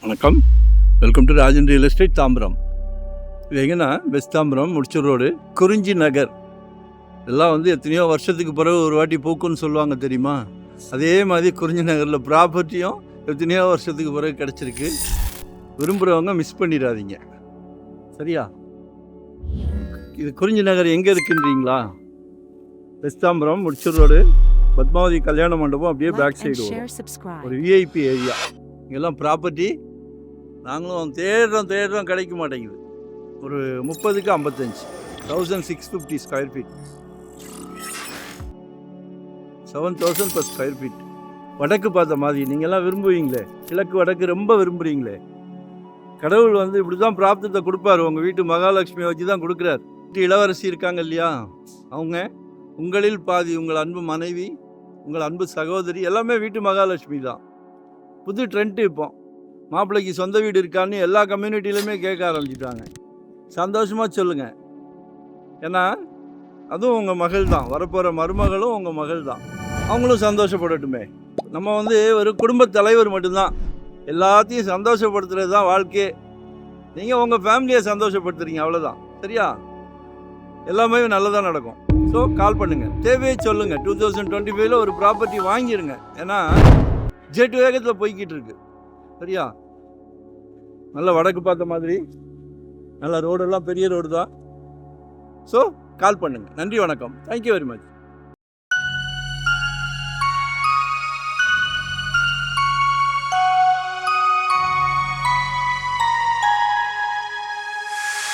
வணக்கம், welcome to Rajan real estate Tambaram. இது எங்கன்னா வெஸ்ட் தாம்பரம் முடிச்சூர் ரோடு குறிஞ்சி நகர். இதெல்லாம் எத்தனையோ வருஷத்துக்கு பிறகு ஒரு வாட்டி பூக்குன்னு சொல்லுவாங்க தெரியுமா? அதே மாதிரி குறிஞ்சி நகரில் ப்ராப்பர்ட்டியும் எத்தனையோ வருஷத்துக்கு பிறகு கிடச்சிருக்கு. விரும்புகிறவங்க மிஸ் பண்ணிடாதீங்க, சரியா? இது குறிஞ்சி நகர் எங்கே இருக்குன்றீங்களா? வெஸ்ட் தாம்பரம் முடிச்சூர் ரோடு பத்மாவதி கல்யாண மண்டபம் அப்படியே பேக் சைடு வரும். ஒரு விஐபி ஏரியா. இங்கெல்லாம் ப்ராப்பர்ட்டி நாங்களும் தேடுறோம் கிடைக்க மாட்டேங்குது. ஒரு 30க்கு 55, 1650 square feet, 7000 per square feet. வடக்கு பார்த்த மாதிரி நீங்கள்லாம் விரும்புவீங்களே, கிழக்கு வடக்கு ரொம்ப விரும்புகிறீங்களே. கடவுள் இப்படி தான் பிராப்தத்தை கொடுப்பார். உங்கள் வீட்டு மகாலட்சுமியை வச்சு தான் கொடுக்குறார். வீட்டு இளவரசி இருக்காங்க இல்லையா, அவங்க உங்களில் பாதி, உங்கள் அன்பு மனைவி, உங்கள் அன்பு சகோதரி எல்லாமே வீட்டு மகாலட்சுமி தான். புது ட்ரெண்ட் இப்போ மாப்பிள்ளைக்கு சொந்த வீடு இருக்கான்னு எல்லா கம்யூனிட்டிலையுமே கேட்க ஆரம்பிச்சிட்டாங்க. சந்தோஷமாக சொல்லுங்கள், ஏன்னா அதுவும் உங்கள் மகள் தான். வரப்போகிற மருமகளும் உங்கள் மகள் தான். அவங்களும் சந்தோஷப்படட்டுமே. நம்ம ஒரு குடும்பத் தலைவர் மட்டும்தான். எல்லாத்தையும் சந்தோஷப்படுத்துறது தான் வாழ்க்கையே. நீங்கள் உங்கள் ஃபேமிலியை சந்தோஷப்படுத்துறீங்க, அவ்வளோதான், சரியா? எல்லாமே நல்லதாக நடக்கும். ஸோ கால் பண்ணுங்கள், தேவையை சொல்லுங்கள். 2025 ஒரு ப்ராப்பர்ட்டி வாங்கிடுங்க. ஏன்னா ஜெட் வேகத்தில் போய்கிட்டு இருக்கு, சரியா? நல்ல வடக்கு பார்த்த மாதிரி, நல்ல ரோடெல்லாம் பெரிய ரோடு தான். ஸோ கால் பண்ணுங்கள். நன்றி, வணக்கம். Thank you very much.